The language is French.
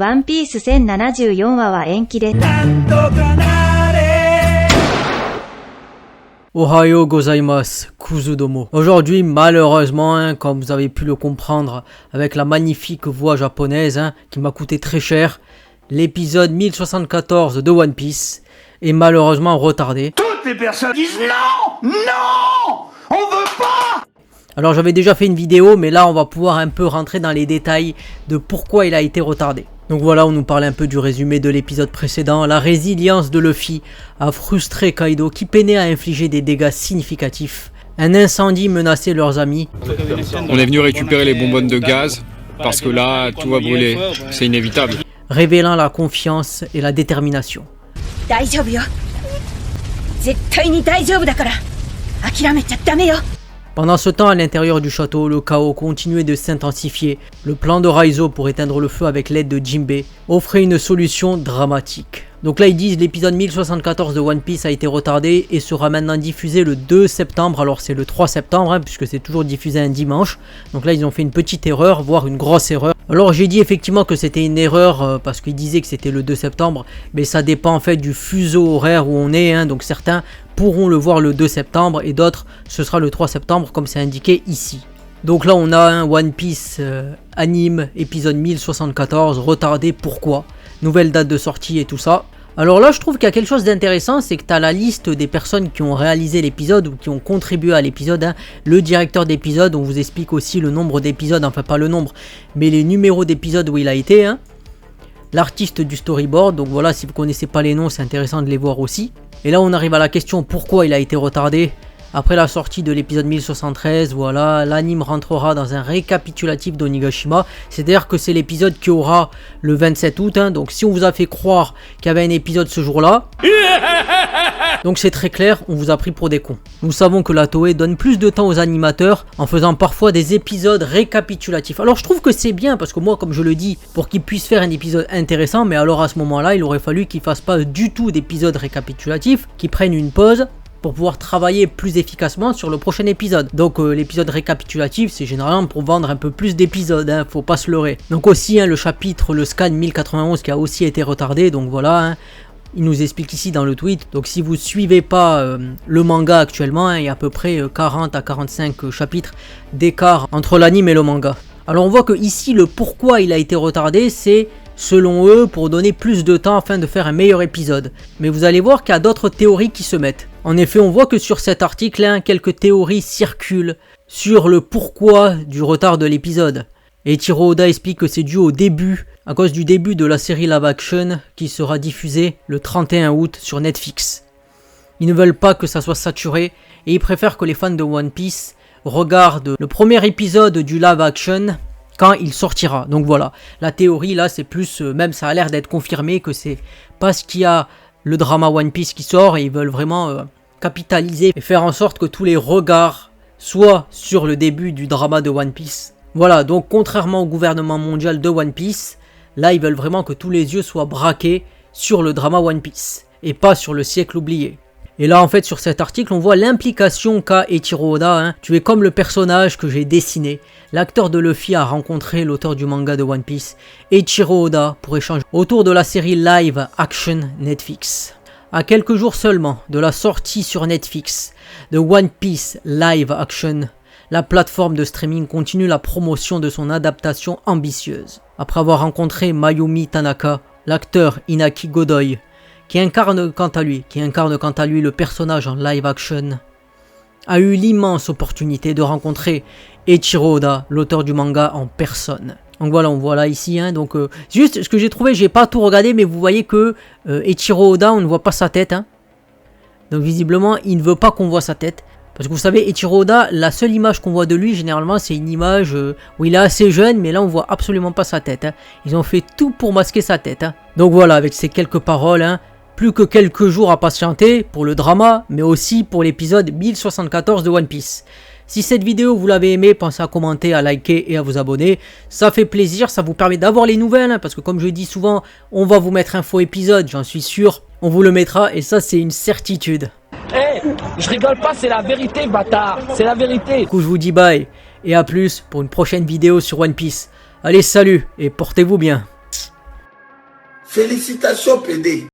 ワンピース1074話は延期で。Ohayo gozaimasu, kuzudomo. Aujourd'hui, malheureusement, comme vous avez pu le comprendre, avec la magnifique voix japonaise, qui m'a coûté très cher, l'épisode 1074 de One Piece est malheureusement retardé. Toutes les personnes disent non, non, on veut pas. Alors j'avais déjà fait une vidéo, mais là on va pouvoir un peu rentrer dans les détails de pourquoi il a été retardé. Donc voilà, on nous parlait un peu du résumé de l'épisode précédent. La résilience de Luffy a frustré Kaido qui peinait à infliger des dégâts significatifs. Un incendie menaçait leurs amis. On est venu récupérer les bonbonnes de gaz parce que là, tout va brûler. C'est inévitable. Révélant la confiance et la détermination. Pendant ce temps, à l'intérieur du château, le chaos continuait de s'intensifier. Le plan de Raizo pour éteindre le feu avec l'aide de Jinbei offrait une solution dramatique. Donc là, ils disent l'épisode 1074 de One Piece a été retardé et sera maintenant diffusé le 2 septembre. Alors c'est le 3 septembre, puisque c'est toujours diffusé un dimanche. Donc là, ils ont fait une petite erreur, voire une grosse erreur. Alors j'ai dit effectivement que c'était une erreur parce qu'ils disaient que c'était le 2 septembre. Mais ça dépend en fait du fuseau horaire où on est. Donc certains pourront le voir le 2 septembre et d'autres, ce sera le 3 septembre comme c'est indiqué ici. Donc là, on a un One Piece anime épisode 1074 retardé. Pourquoi? Nouvelle date de sortie et tout ça. Alors là, je trouve qu'il y a quelque chose d'intéressant, c'est que tu as la liste des personnes qui ont réalisé l'épisode ou qui ont contribué à l'épisode. Le directeur d'épisode, on vous explique aussi le nombre d'épisodes, enfin pas le nombre, mais les numéros d'épisodes où il a été. L'artiste du storyboard, donc voilà, si vous ne connaissez pas les noms, c'est intéressant de les voir aussi. Et là, on arrive à la question pourquoi il a été retardé. Après la sortie de l'épisode 1073, voilà, l'anime rentrera dans un récapitulatif d'Onigashima. C'est-à-dire que c'est l'épisode qui aura le 27 août. Donc si on vous a fait croire qu'il y avait un épisode ce jour-là, donc c'est très clair, on vous a pris pour des cons. Nous savons que la Toei donne plus de temps aux animateurs en faisant parfois des épisodes récapitulatifs. Alors je trouve que c'est bien parce que moi, comme je le dis, pour qu'ils puissent faire un épisode intéressant, mais alors à ce moment-là, il aurait fallu qu'ils fassent pas du tout d'épisode récapitulatif, qu'ils prennent une pause pour pouvoir travailler plus efficacement sur le prochain épisode. Donc l'épisode récapitulatif, c'est généralement pour vendre un peu plus d'épisodes, faut pas se leurrer. Donc aussi le chapitre, le scan 1091 qui a aussi été retardé, donc voilà, il nous explique ici dans le tweet. Donc si vous suivez pas le manga actuellement, il y a à peu près 40 à 45 chapitres d'écart entre l'anime et le manga. Alors on voit que ici le pourquoi il a été retardé, c'est selon eux pour donner plus de temps afin de faire un meilleur épisode. Mais vous allez voir qu'il y a d'autres théories qui se mettent. En effet, on voit que sur cet article, quelques théories circulent sur le pourquoi du retard de l'épisode. Et Eiichiro Oda explique que c'est dû au début, à cause du début de la série live action qui sera diffusée le 31 août sur Netflix. Ils ne veulent pas que ça soit saturé et ils préfèrent que les fans de One Piece regardent le premier épisode du live action quand il sortira. Donc voilà, la théorie là c'est plus, même ça a l'air d'être confirmé que c'est parce qu'il y a le drama One Piece qui sort et ils veulent vraiment capitaliser et faire en sorte que tous les regards soient sur le début du drama de One Piece. Voilà, donc contrairement au gouvernement mondial de One Piece, là ils veulent vraiment que tous les yeux soient braqués sur le drama One Piece et pas sur le siècle oublié. Et là en fait sur cet article on voit l'implication qu'a Eiichiro Oda, tu es comme le personnage que j'ai dessiné. L'acteur de Luffy a rencontré l'auteur du manga de One Piece, Eiichiro Oda, pour échanger autour de la série live action Netflix. À quelques jours seulement de la sortie sur Netflix de One Piece live action, la plateforme de streaming continue la promotion de son adaptation ambitieuse. Après avoir rencontré Mayumi Tanaka, l'acteur Inaki Godoy, qui incarne quant à lui le personnage en live action, a eu l'immense opportunité de rencontrer Eiichiro Oda, l'auteur du manga, en personne. Donc voilà, on voit là ici, donc juste ce que j'ai trouvé, j'ai pas tout regardé, mais vous voyez que Eiichiro Oda, on ne voit pas sa tête. Donc visiblement, il ne veut pas qu'on voit sa tête. Parce que vous savez, Eiichiro Oda, la seule image qu'on voit de lui, généralement, c'est une image où il est assez jeune, mais là, on voit absolument pas sa tête. Ils ont fait tout pour masquer sa tête. Donc voilà, avec ces quelques paroles, plus que quelques jours à patienter pour le drama, mais aussi pour l'épisode 1074 de One Piece. Si cette vidéo vous l'avez aimé, pensez à commenter, à liker et à vous abonner. Ça fait plaisir, ça vous permet d'avoir les nouvelles, parce que comme je dis souvent, on va vous mettre un faux épisode, j'en suis sûr. On vous le mettra et ça c'est une certitude. Je rigole pas, c'est la vérité, bâtard, c'est la vérité. Du coup je vous dis bye et à plus pour une prochaine vidéo sur One Piece. Allez salut et portez-vous bien. Félicitations, PD.